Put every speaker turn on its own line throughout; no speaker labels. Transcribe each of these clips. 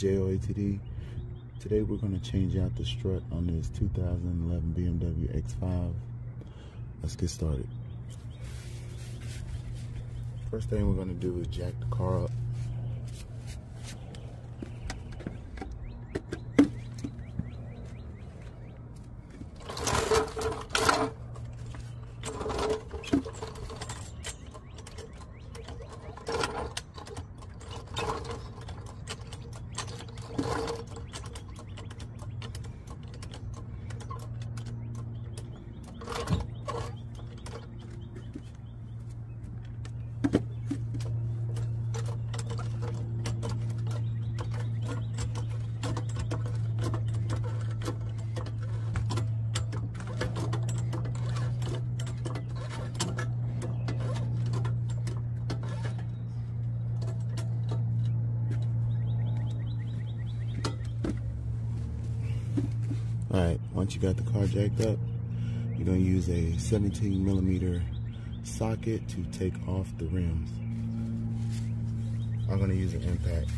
JOATD. Today we're going to change out the strut on this 2011 BMW X5. Let's get started. First thing we're going to do is jack the car up. Alright, once you got the car jacked up, you're going to use a 17mm socket to take off the rims. I'm going to use an impact.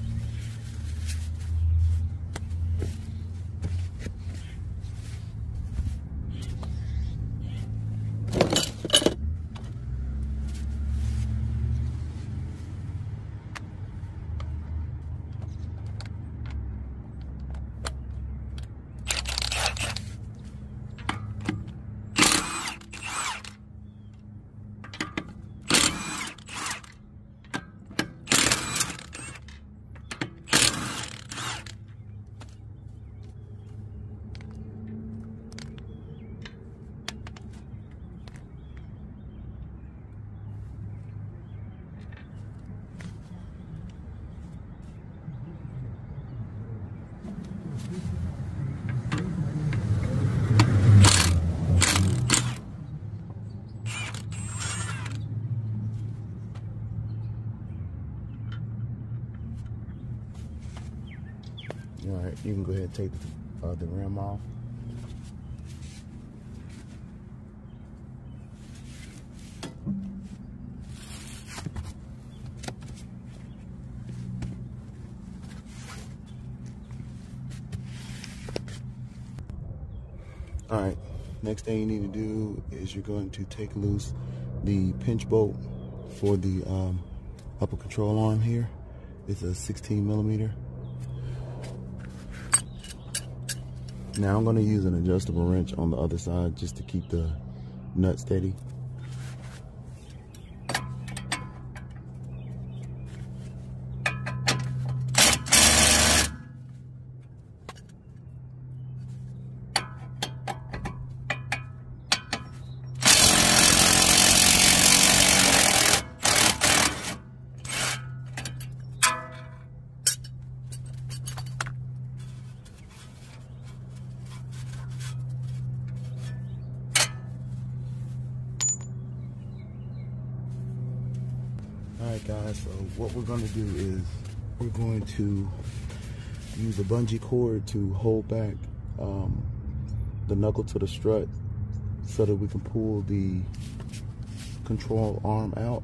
Alright, you can go ahead and take the rim off. Alright, next thing you need to do is you're going to take loose the pinch bolt for the upper control arm here. It's a 16mm. Now I'm going to use an adjustable wrench on the other side just to keep the nut steady. Alright guys, so what we're going to do is we're going to use a bungee cord to hold back the knuckle to the strut so that we can pull the control arm out.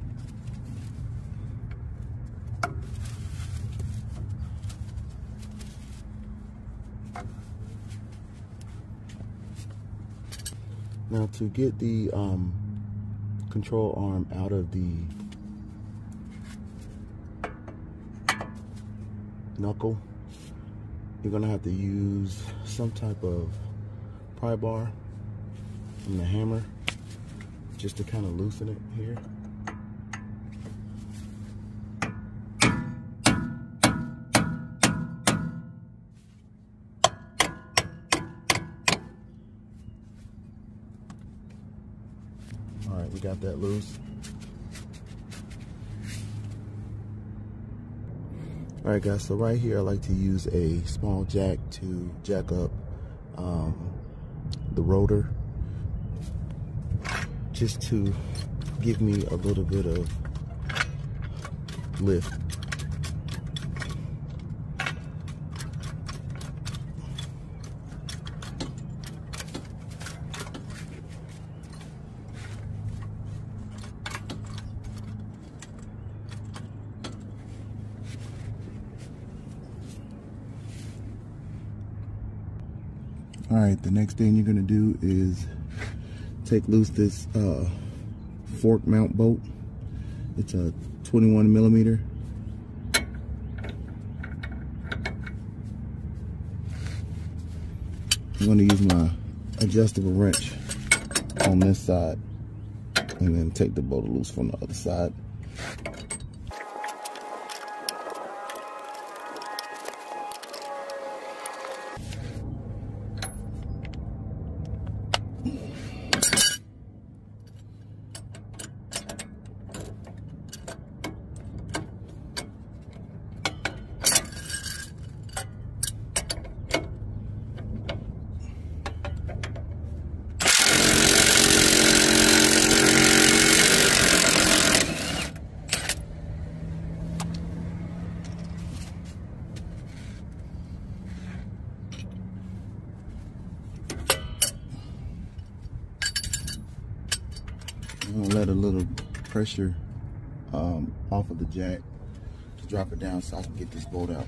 Now to get the control arm out of the knuckle, you're gonna have to use some type of pry bar and a hammer just to kind of loosen it here. All right, we got that loose. Alright guys, so right here I like to use a small jack to jack up the rotor, just to give me a little bit of lift. All right, the next thing you're gonna do is take loose this fork mount bolt. It's a 21 millimeter. I'm gonna use my adjustable wrench on this side and then take the bolt loose from the other side. I'm gonna let a little pressure off of the jack to drop it down so I can get this bolt out.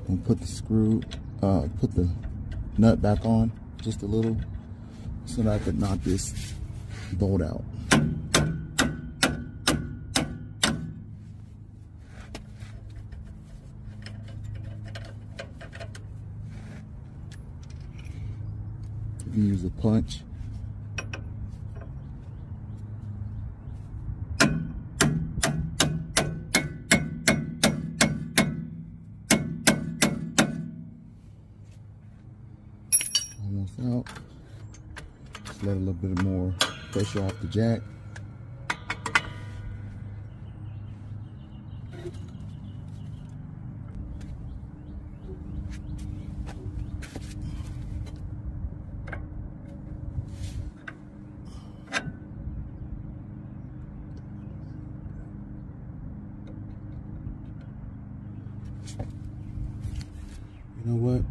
And put the screw, put the nut back on just a little so that I could knock this bolt out. You can use a punch. Almost out. Just let a little bit more pressure off the jack. You know what?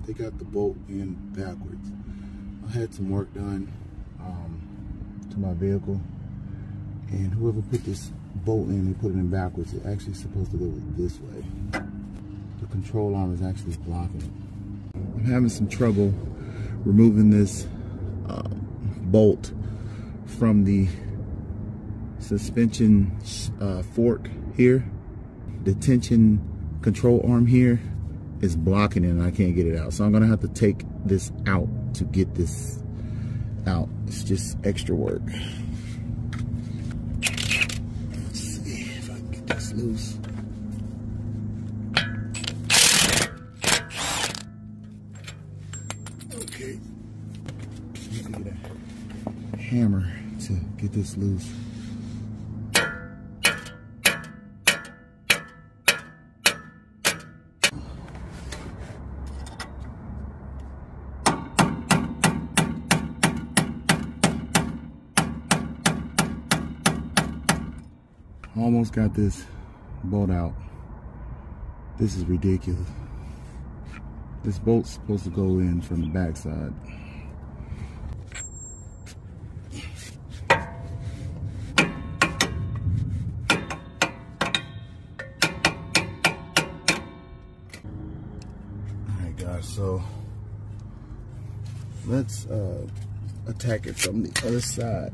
They got the bolt in backwards. I had some work done to my vehicle, and whoever put this bolt in, they put it in backwards. It's actually supposed to go this way. The control arm is actually blocking it. I'm having some trouble removing this bolt from the suspension fork here. The tension control arm here is blocking it and I can't get it out. So I'm gonna have to take this out to get this out. It's just extra work. Let's see if I can get this loose. Okay. I need to get a hammer to get this loose. Almost got this bolt out. This is ridiculous. This bolt's supposed to go in from the back side. Alright guys, so let's attack it from the other side.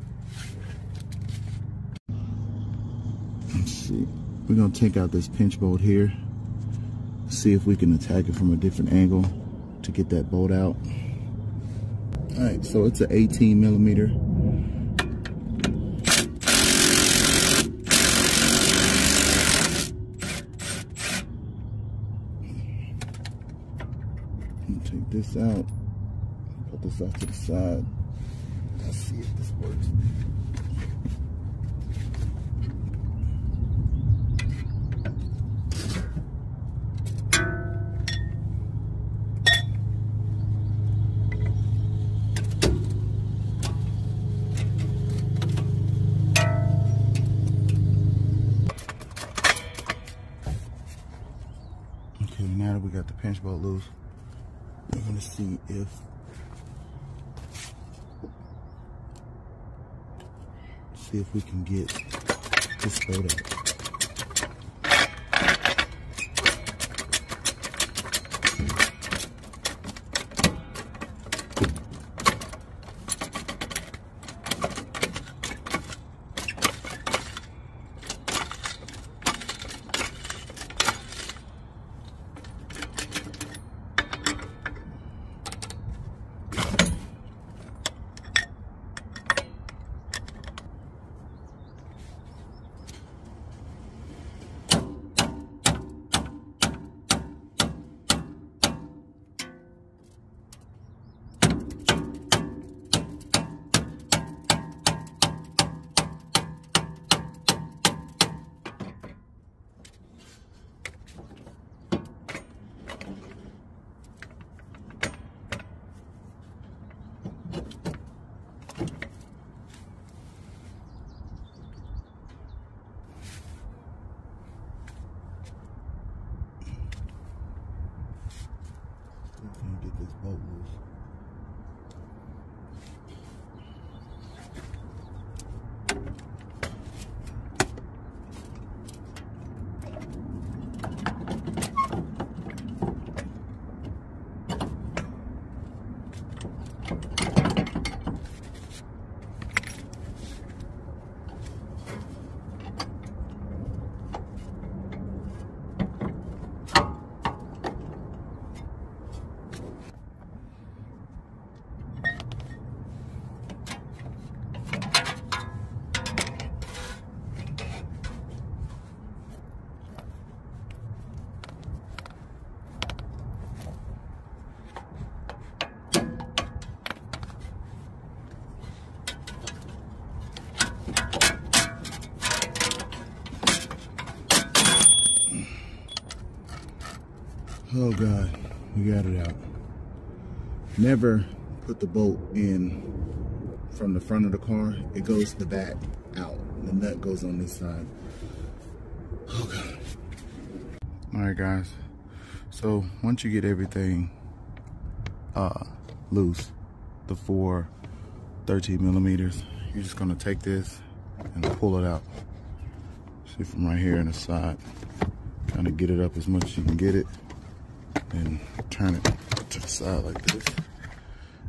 Let's see. We're gonna take out this pinch bolt here. See if we can attack it from a different angle to get that bolt out. All right, so it's an 18 millimeter. Take this out. Put this off to the side. Let's see if this works. Okay, now that we got the pinch bolt loose, we're gonna see if see if we can get this bolt out. Get this bolt loose. Oh God, we got it out. Never put the bolt in from the front of the car. It goes to the back out. The nut goes on this side. Oh God. All right, guys. So once you get everything loose, the 4 13mm, you're just gonna take this and pull it out. See, from right here on the side. Kind of get it up as much as you can get it. And turn it to the side like this,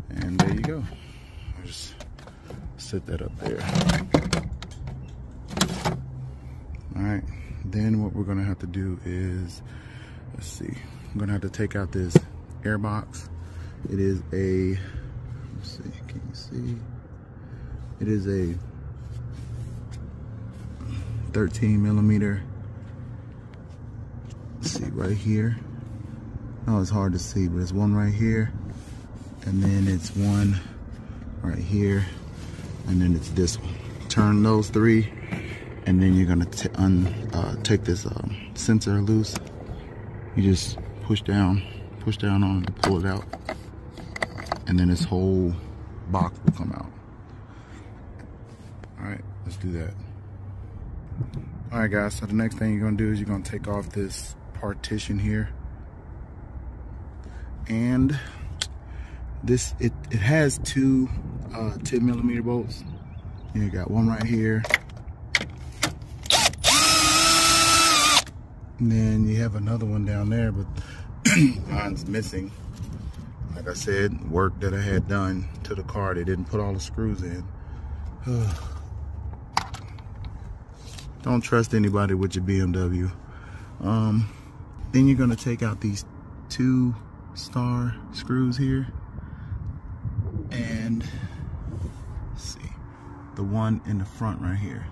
and there you go. Just set that up there. All right, then what we're gonna have to do is, let's see, I'm gonna have to take out this air box. It is a, let's see, can you see? It is a 13mm. Let's see, right here. Oh, it's hard to see, but it's one right here, and then it's one right here, and then it's this one. Turn those 3, and then you're gonna take this sensor loose. You just push down on it to pull it out, and then this whole box will come out. All right, let's do that. All right, guys, so the next thing you're gonna do is you're gonna take off this partition here. And this, it has 2 10mm bolts. You got one right here, and then you have another one down there, but mine's missing. Like I said, work that I had done to the car, they didn't put all the screws in. Don't trust anybody with your BMW. Then you're gonna take out these 2 star screws here, and see, the one in the front right here,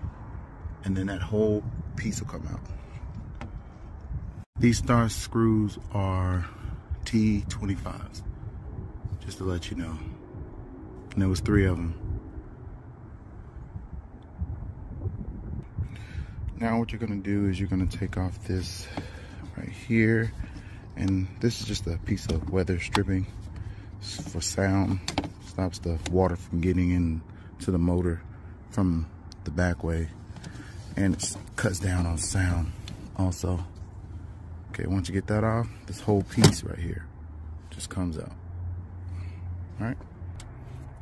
and then that whole piece will come out. These star screws are T25s, just to let you know, and there was 3 of them. Now what you're gonna do is you're gonna take off this right here, and this is just a piece of weather stripping for sound. Stops the water from getting into the motor from the back way, and it cuts down on sound also. Okay, once you get that off, this whole piece right here just comes out. All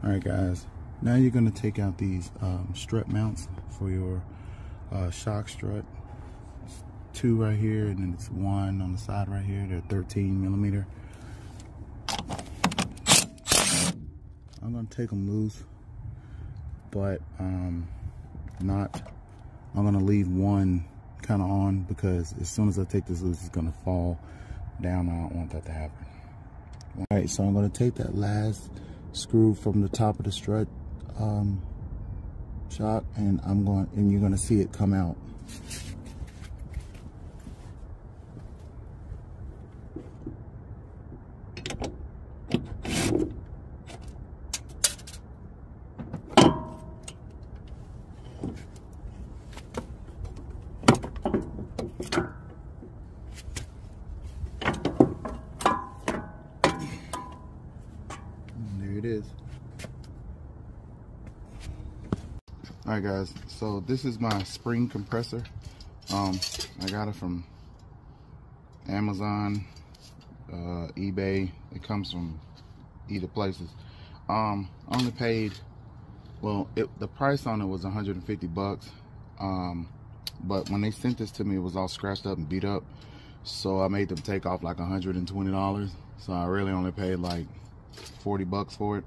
right, guys, Now you're going to take out these strut mounts for your shock strut. It's 2 right here, and then it's 1 on the side right here. They're 13mm. I'm going to take them loose, but I'm going to leave 1 kind of on, because as soon as I take this loose, it's going to fall down. I don't want that to happen. All right, so I'm going to take that last screw from the top of the strut shock, and you're going to see it come out. It is. All right, guys, so this is my spring compressor. I got it from Amazon, eBay. It comes from either places. I only paid, well, the price on it was 150 bucks, but when they sent this to me, it was all scratched up and beat up, so I made them take off like $120. So I really only paid like 40 bucks for it.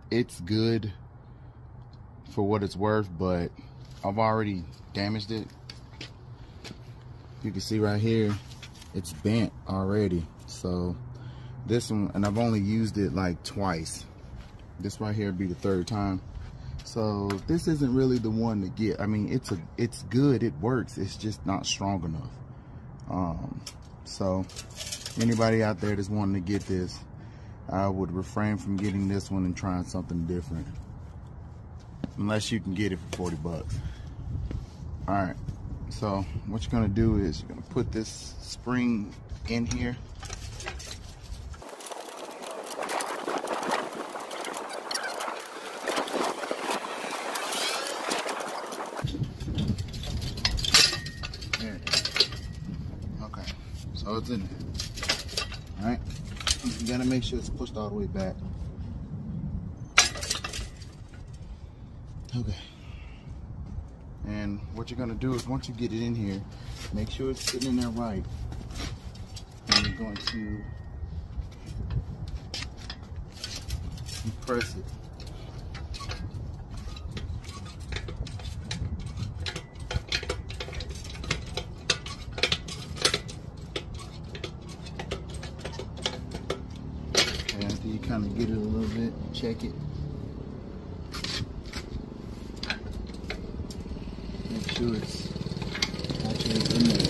It's good for what it's worth, but I've already damaged it. You can see right here, it's bent already. So this one, and I've only used it like twice. This right here would be the 3rd time. So this isn't really the one to get. I mean, it's good, it works, it's just not strong enough. So anybody out there that's wanting to get this, I would refrain from getting this one and trying something different, unless you can get it for 40 bucks. All right, so what you're gonna do is you're gonna put this spring in here. There it is. Okay, so it's in there. All right. You gotta make sure it's pushed all the way back. Okay. And what you're gonna do is, once you get it in here, make sure it's sitting in there right. And you're going to press it. After you kind of get it a little bit, check it. Make sure it's actually in there.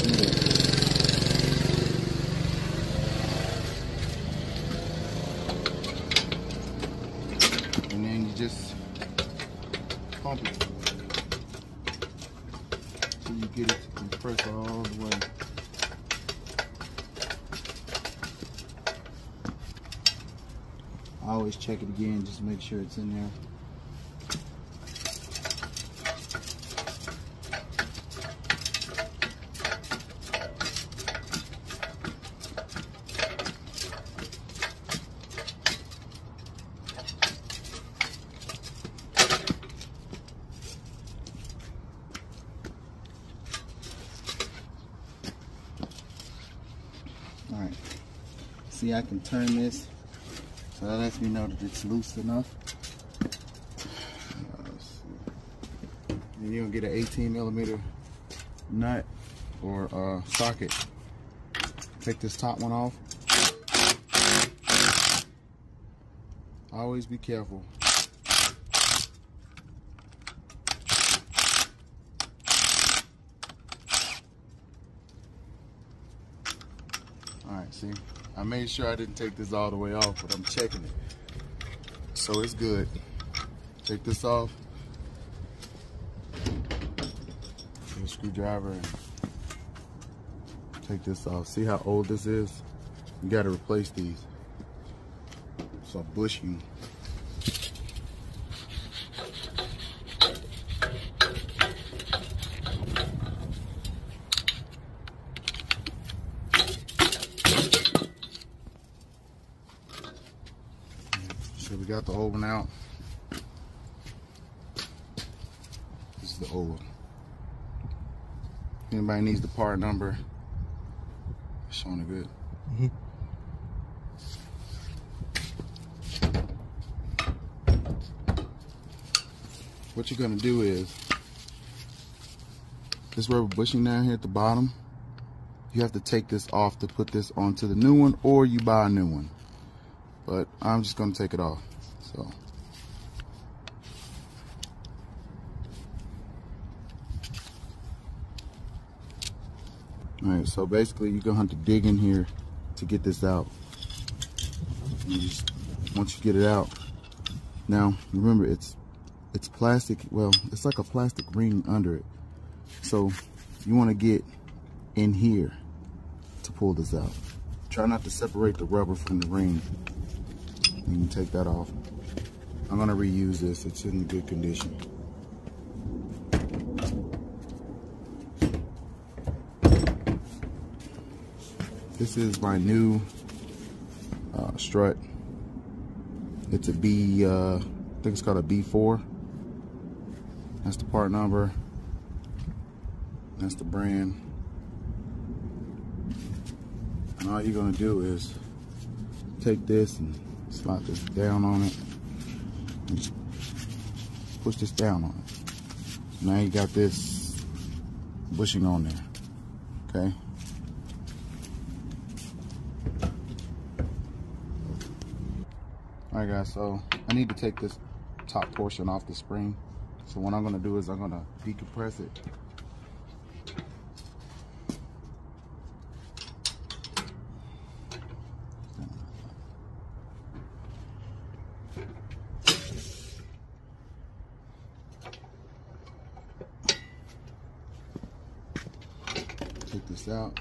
And then you just pump it till you get it to compress all the way. I always check it again, just to make sure it's in there. All right, see, I can turn this. So that lets me know that it's loose enough. And you're gonna get an 18mm nut or socket. Take this top one off. Always be careful. All right, see? I made sure I didn't take this all the way off, but I'm checking it. So it's good. Take this off. Take a screwdriver and take this off. See how old this is? You gotta replace these. So bushing. Should be got the old one out. This is the old one. Anybody needs the part number, it's showing it good. What you're gonna do is, this rubber bushing down here at the bottom, you have to take this off to put this onto the new one, or you buy a new one. But I'm just gonna take it off, so. All right, so basically you're gonna have to dig in here to get this out. And just, once you get it out, now remember it's plastic. Well, it's like a plastic ring under it. So you want to get in here to pull this out. Try not to separate the rubber from the ring. You can take that off. I'm gonna reuse this. It's in good condition. This is my new Strut. It's a B, I think it's called a B4. That's the part number. That's the brand. And all you're gonna do is take this and slide this down on it. And just push this down on it. So now you got this bushing on there, okay? Alright guys, so I need to take this top portion off the spring. So what I'm gonna do is I'm gonna decompress it. Take this out,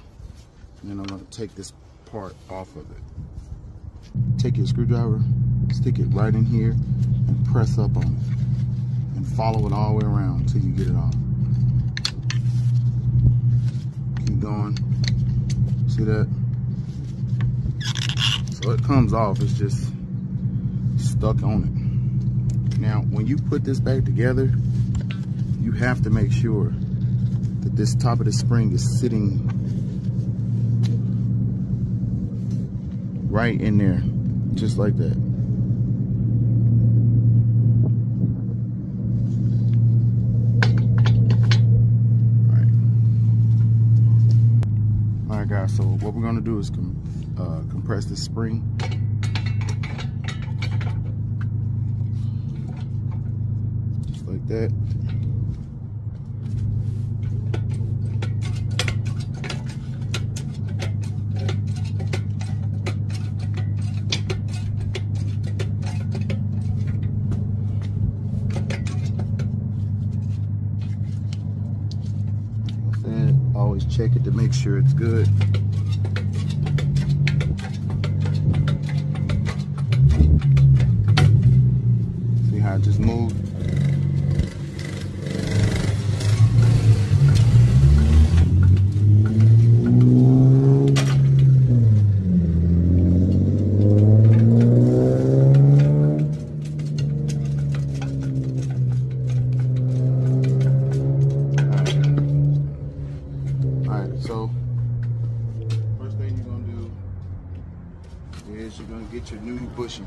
and then I'm gonna take this part off of it. Take your screwdriver, stick it right in here, and press up on it. And follow it all the way around until you get it off. Keep going. See that? So it comes off, it's just stuck on it. Now, when you put this back together, you have to make sure that this top of the spring is sitting right in there, just like that. Alright guys, so what we're gonna do is compress this spring. Just like that. Always check it to make sure it's good. See how it just moved? So, first thing you're gonna do is you're gonna get your new bushing.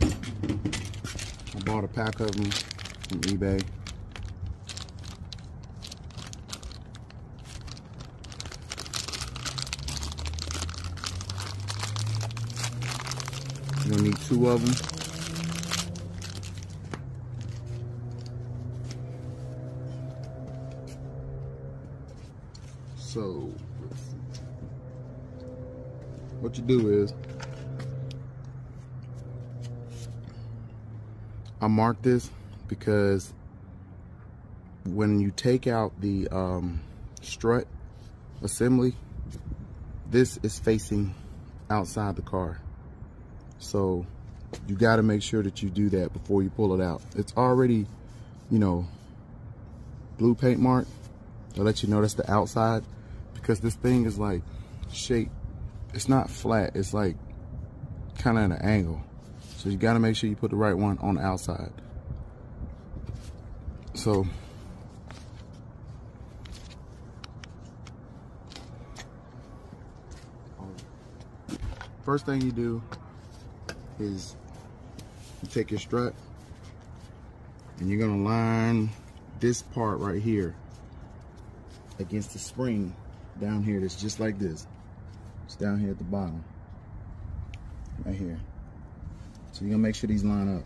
I bought a pack of them from eBay. You're gonna need 2 of them. So, what you do is, I mark this because when you take out the strut assembly, this is facing outside the car. So you got to make sure that you do that before you pull it out. It's already, you know, blue paint mark. I'll let you know that's the outside, because this thing is like shaped. It's not flat. It's like kind of at an angle. So you got to make sure you put the right one on the outside. So first thing you do is you take your strut and you're gonna line this part right here against the spring down here that's just like this. It's down here at the bottom, right here. So you're gonna make sure these line up.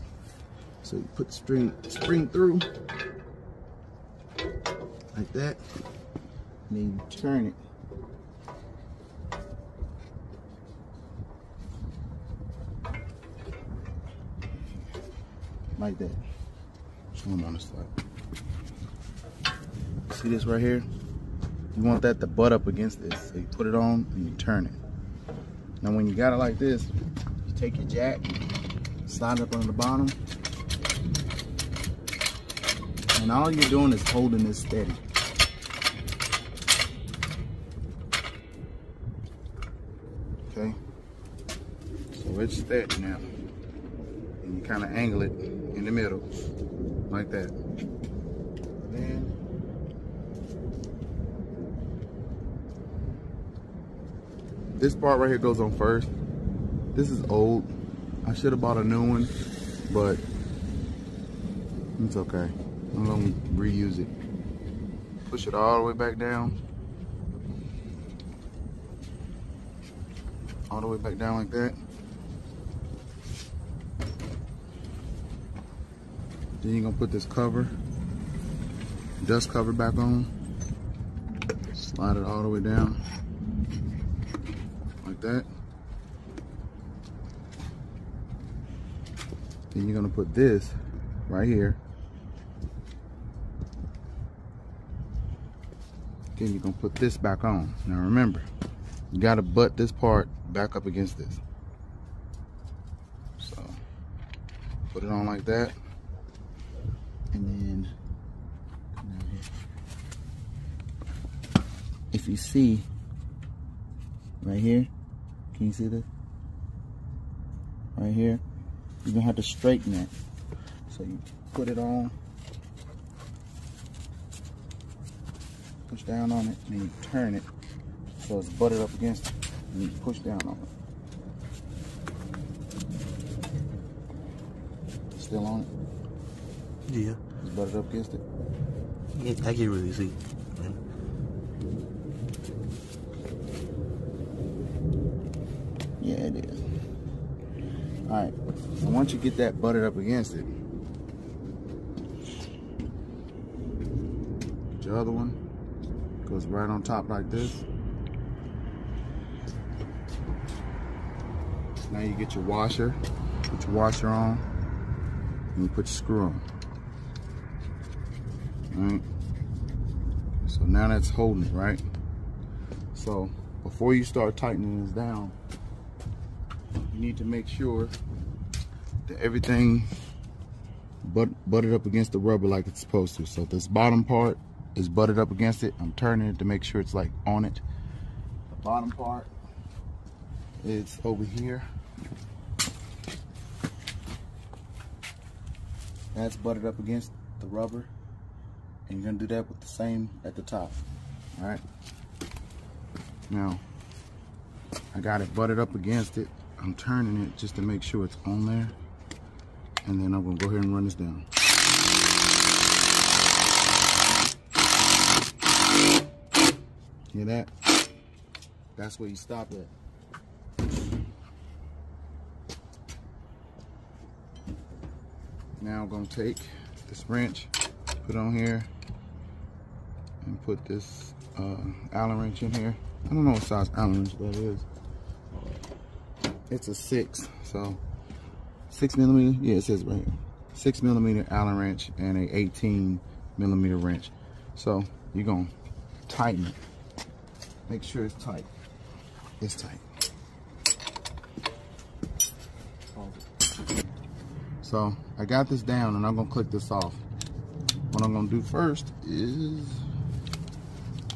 So you put the spring through like that, and then you turn it. Like that. Show them on the side. See this right here? You want that to butt up against this. So you put it on and you turn it. Now when you got it like this, you take your jack, slide it up on the bottom, and all you're doing is holding this steady. Okay? So it's steady now. And you kind of angle it in the middle, like that. Then this part right here goes on first. This is old. I should have bought a new one, but it's okay. I'm gonna reuse it. Push it all the way back down. All the way back down like that. Then you're gonna put this cover, dust cover back on. Slide it all the way down, like that. Then you're gonna put this right here. Then you're gonna put this back on. Now remember, you gotta butt this part back up against this. So, put it on like that. And then come down here. If you see right here, can you see this? Right here, you're gonna have to straighten that. So you put it on, push down on it, and you turn it so it's butted up against it, and you push down on it. Still on it?
Yeah.
It's butted up against it?
I can't really see.
Yeah, it is. Alright, so once you get that butted up against it, your other one goes right on top like this. Now you get your washer, put your washer on, and you put your screw on. Alright, so now that's holding it, right? So before you start tightening this down, you need to make sure that everything butted up against the rubber like it's supposed to. So this bottom part is butted up against it. I'm turning it to make sure it's like on it. The bottom part is over here. That's butted up against the rubber. And you're gonna do that with the same at the top. All right. Now, I got it butted up against it. I'm turning it just to make sure it's on there. And then I'm gonna go ahead and run this down. Hear that? That's where you stop at. Now I'm gonna take this wrench, put it on here, and put this Allen wrench in here. I don't know what size Allen wrench that is. It's a 6, so 6mm. Yeah, it says right here. 6mm Allen wrench and a 18mm wrench. So you're gonna tighten it. Make sure it's tight. It's tight. So I got this down, and I'm gonna click this off. What I'm gonna do first is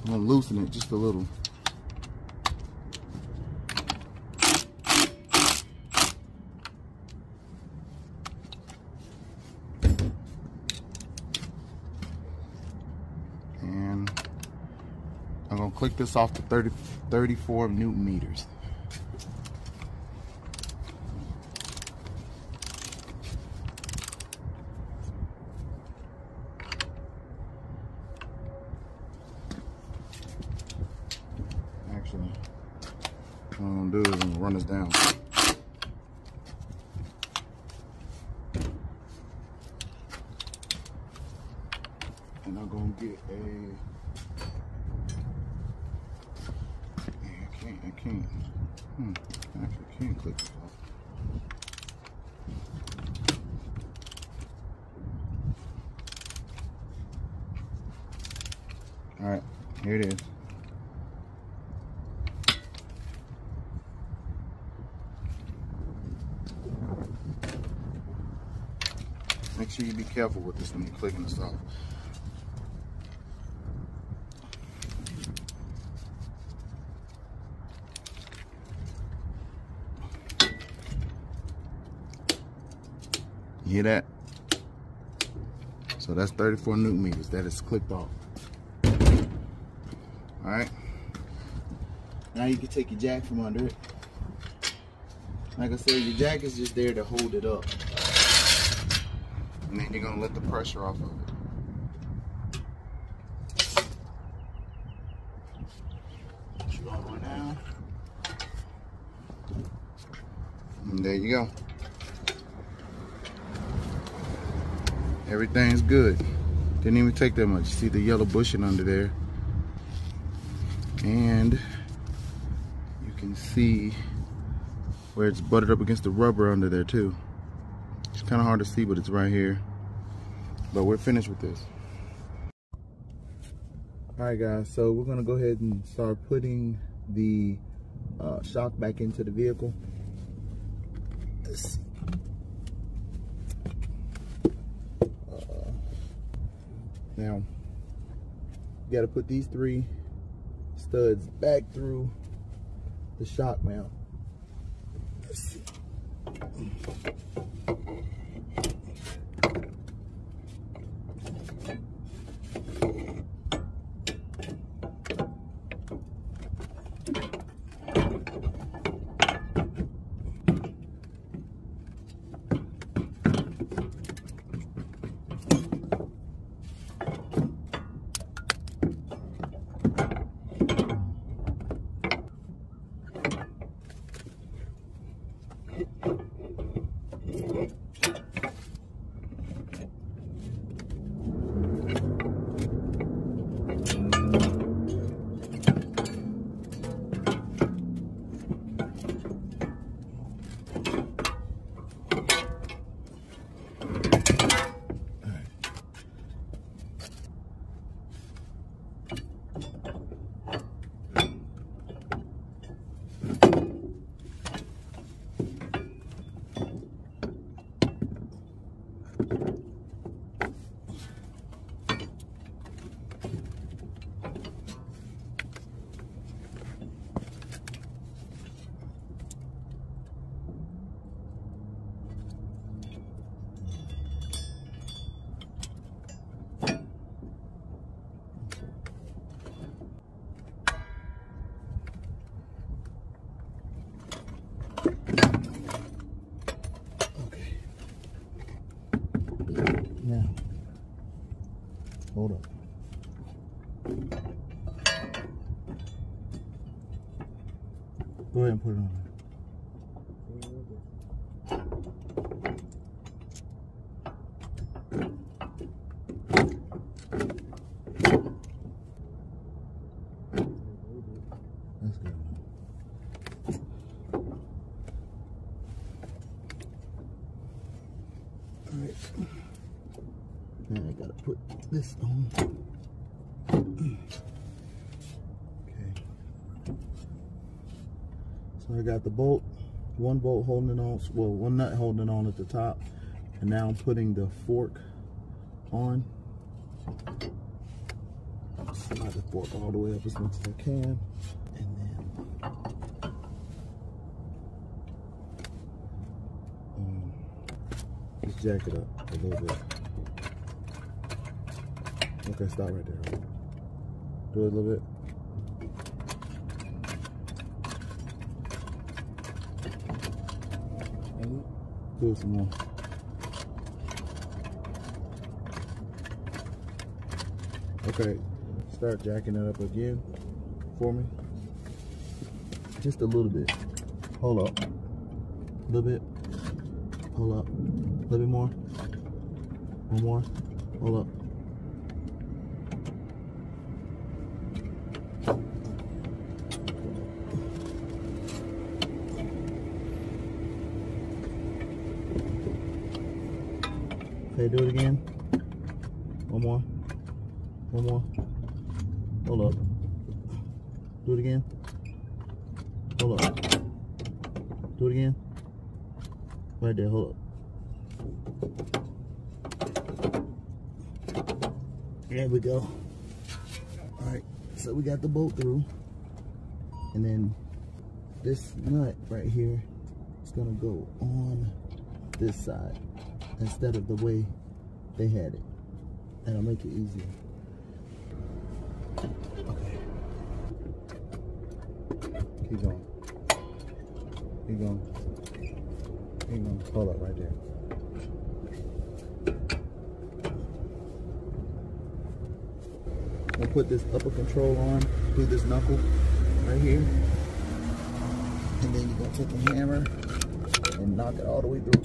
I'm gonna loosen it just a little. gonna click this off to 34 Newton meters. Actually, what I'm gonna do is I'm gonna run this down. And I'm gonna get a, I can't, I actually can't click this off. All right, here it is. Make sure you be careful with this when you're clicking this off. You hear that? So that's 34 Newton meters. That is clicked off. All right. Now you can take your jack from under it. Like I said, your jack is just there to hold it up. And then you're gonna let the pressure off of it. Put you all the way down. And there you go. Everything's good. Didn't even take that much. You see the yellow bushing under there. And you can see where it's butted up against the rubber under there too. It's kind of hard to see, but it's right here. But we're finished with this. All right, guys, so we're gonna go ahead and start putting the shock back into the vehicle. Let's see. Now, you gotta put these 3 studs back through the shock mount. Let's see. Now, hold up. Go ahead and put it on there. That's good. All right. Now I gotta put this on. Okay. So I got the bolt, one bolt holding it on, well, one nut holding it on at the top, and now I'm putting the fork on. Slide the fork all the way up as much as I can, and then just jack it up a little bit. Okay, stop right there. Do it a little bit. Do some more. Okay, start jacking it up again for me. Just a little bit. Hold up. A little bit. Hold up. A little bit more. One more. Hold up. Okay, do it again. One more. One more. Hold up. Do it again. Hold up. Do it again. Right there, hold up. There we go. Alright, so we got the bolt through. And then this nut right here is gonna go on this side instead of the way they had it. That'll make it easier. Okay. Keep going. Keep going. Keep going. Hold up right there. I'm gonna put this upper control on through this knuckle right here. And then you're gonna take a hammer and knock it all the way through.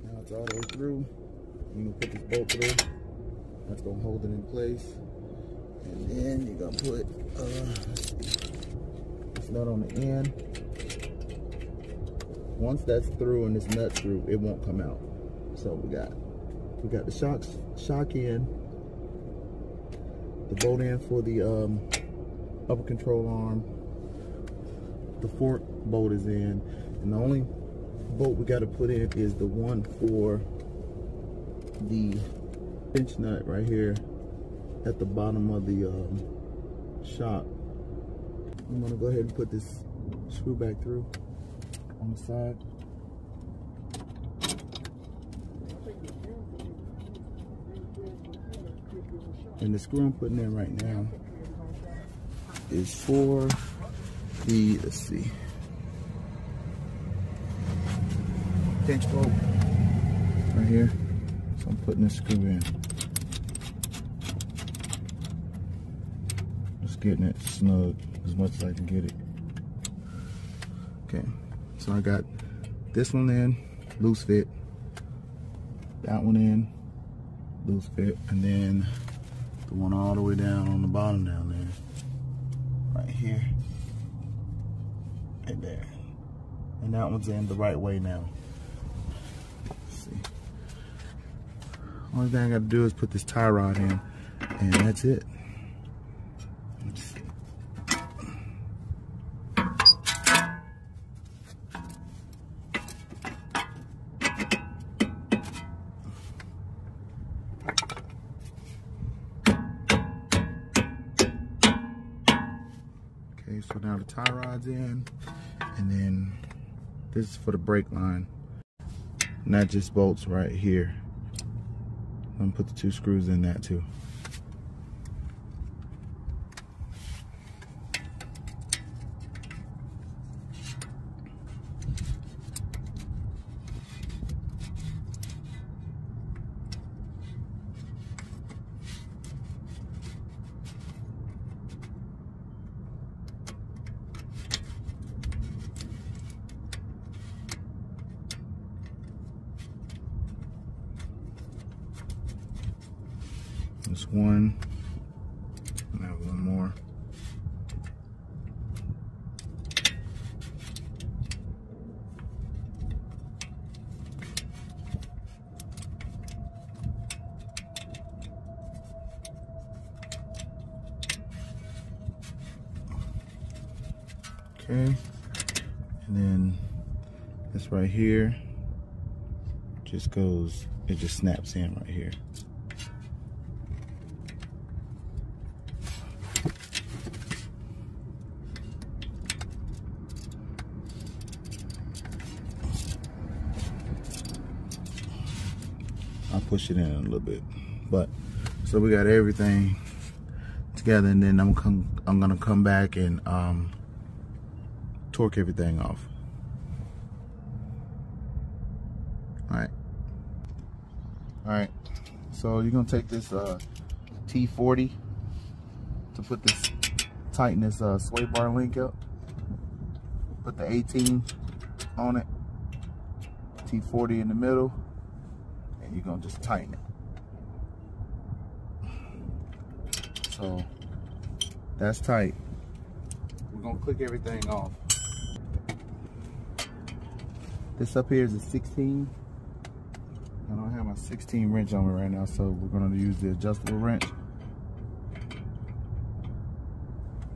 Now it's all the way through. You're gonna put this bolt through. That's gonna hold it in place. And then you're gonna put this nut on the end. Once that's through and this nut's through, it won't come out. So we got the shock in, the bolt end for the upper control arm. The fork bolt is in, and the only bolt we got to put in is the one for the pinch nut right here at the bottom of the shock. I'm gonna go ahead and put this screw back through on the side. And the screw I'm putting in right now is for the, let's see, pinch bolt right here. So I'm putting this screw in. Just getting it snug as much as I can get it. Okay, so I got this one in, loose fit. That one in, loose fit. And then the one all the way down on the bottom down there. Right here. Right there. And that one's in the right way now. Let's see. Only thing I gotta do is put this tie rod in, and that's it. Let's see. Okay, so now the tie rod's in, and then this is for the brake line. And that just bolts right here. I'm gonna put the two screws in that too. This one, now one more. Okay, and then this right here just goes, it just snaps in right here. I'll push it in a little bit, but so we got everything together, and then I'm gonna come back and torque everything off. All right, so you're gonna take this T40 to put this, tighten this sway bar link up. Put the 18 on it, T40 in the middle, and you're gonna just tighten it. So that's tight. We're gonna click everything off. This up here is a 16. I don't have my 16 wrench on me right now, so we're gonna use the adjustable wrench.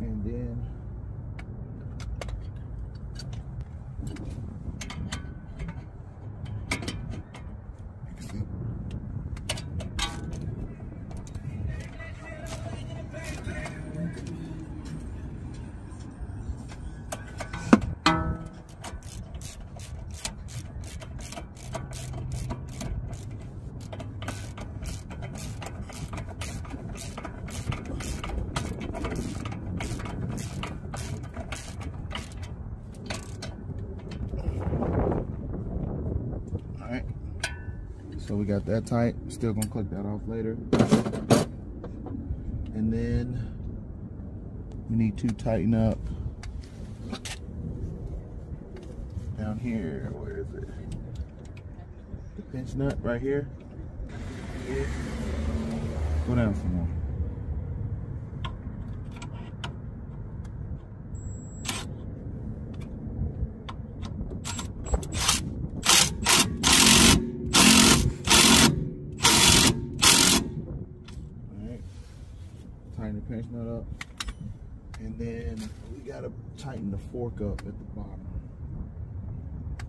And then so we got that tight. Still gonna click that off later. And then we need to tighten up down here. Where is it? The pinch nut right here. Go down some more. Tighten the pinch nut up, and then we gotta tighten the fork up at the bottom,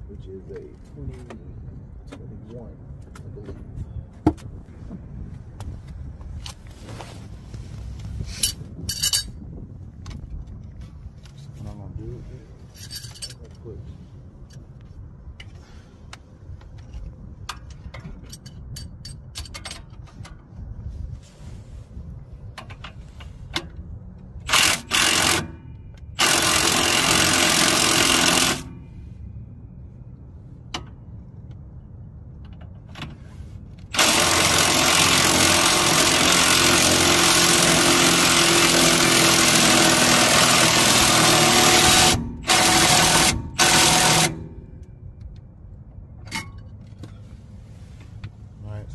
which is a 21, I believe. So what I'm gonna do is I'm gonna put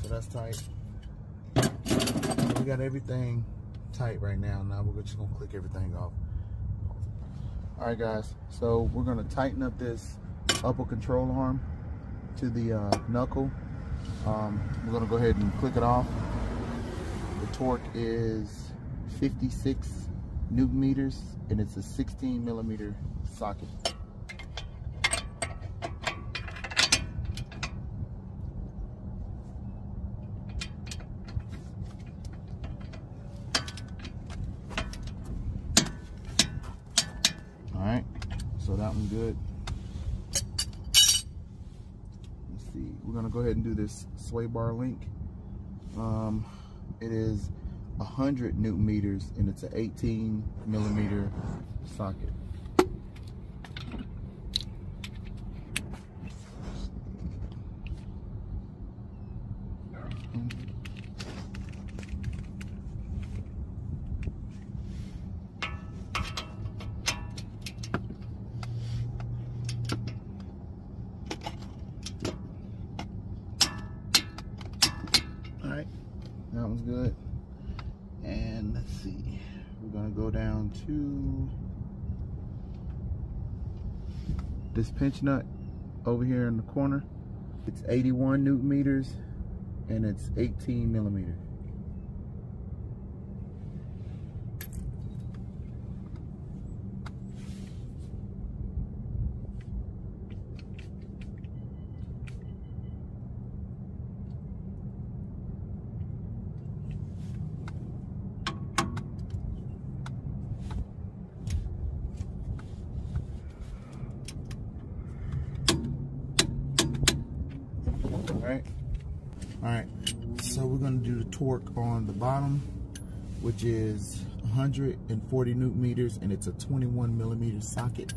so that's tight. We got everything tight right now. Now we're just gonna click everything off. All right, guys. So we're gonna tighten up this upper control arm to the knuckle. We're gonna go ahead and click it off. The torque is 56 Newton meters, and it's a 16 millimeter socket. Alright, so that one's good. Let's see, we're gonna go ahead and do this sway bar link. It is 100 Newton meters, and it's an 18 millimeter socket. Alright, that one's good. And let's see, we're gonna go down to this pinch nut over here in the corner. It's 81 Newton meters, and it's 18 millimeter. Alright, so we're going to do the torque on the bottom, which is 140 Newton meters, and it's a 21 millimeter socket.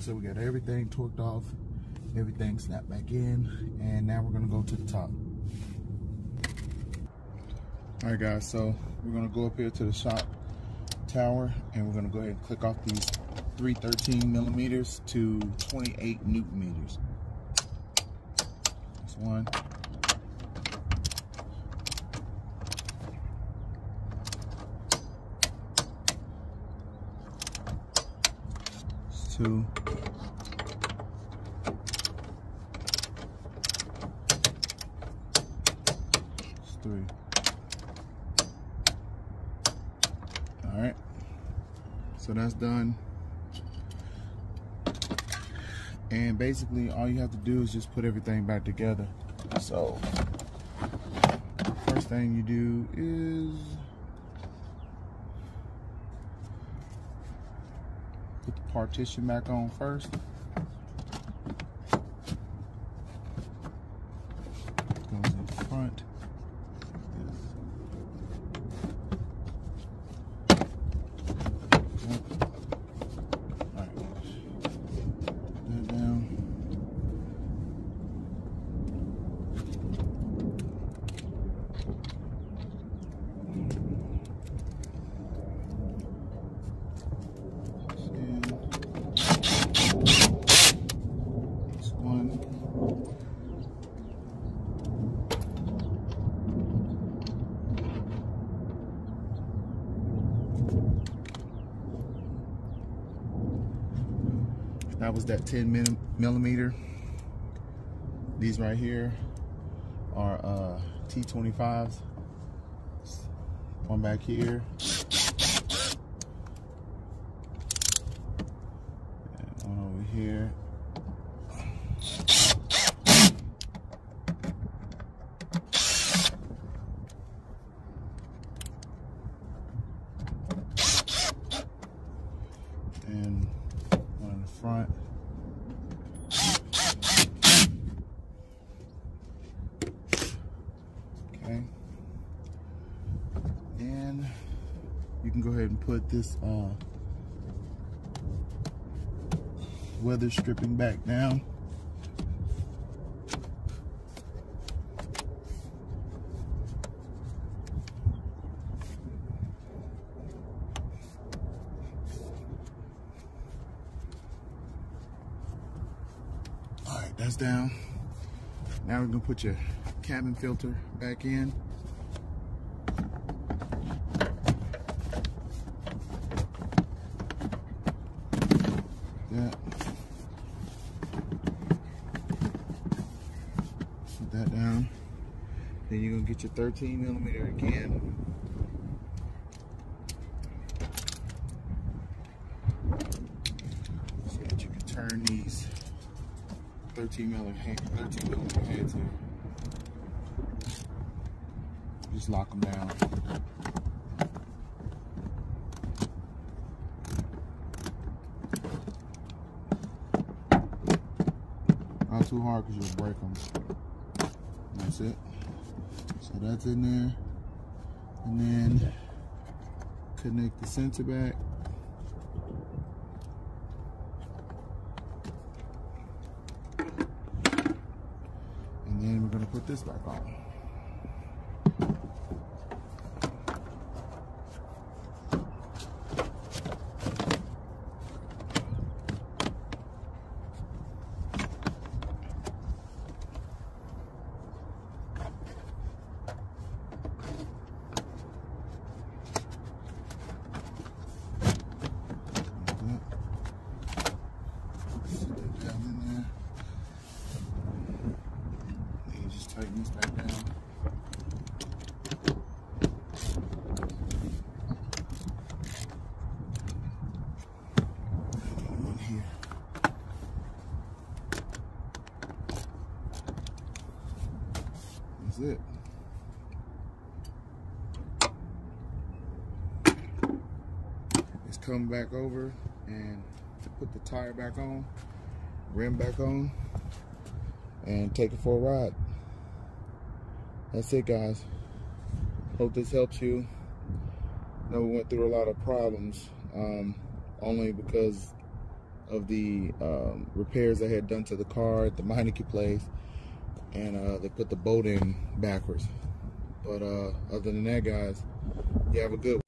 So we got everything torqued off, everything snapped back in, and now we're gonna go to the top. All right guys, so we're gonna go up here to the shop tower, and we're gonna go ahead and click off these 313 millimeters to 28 newton meters. That's one. That's two. That's three. All right, so that's done. And basically all you have to do is just put everything back together. So first thing you do is put the partition back on first. Goes in front. That was that 10 millimeter. These right here are T25s. One back here. And one over here. And one in the front. Okay. And you can go ahead and put this weather stripping back down. That's down. Now we're gonna put your cabin filter back in. That. Put that down. Then you're gonna get your 13 millimeter again. So that you can turn these 13 millimeter heads here. Just lock them down. Not too hard because you'll break them. That's it. So that's in there. And then connect the sensor back. And we're going to put this back on. Tighten this back down. One here. That's it. Just come back over and put the tire back on, rim back on, and take it for a ride. That's it, guys. Hope this helps you. I know we went through a lot of problems, only because of the repairs they had done to the car at the Meineke place, and they put the bolt in backwards. But other than that, guys, you have a good one.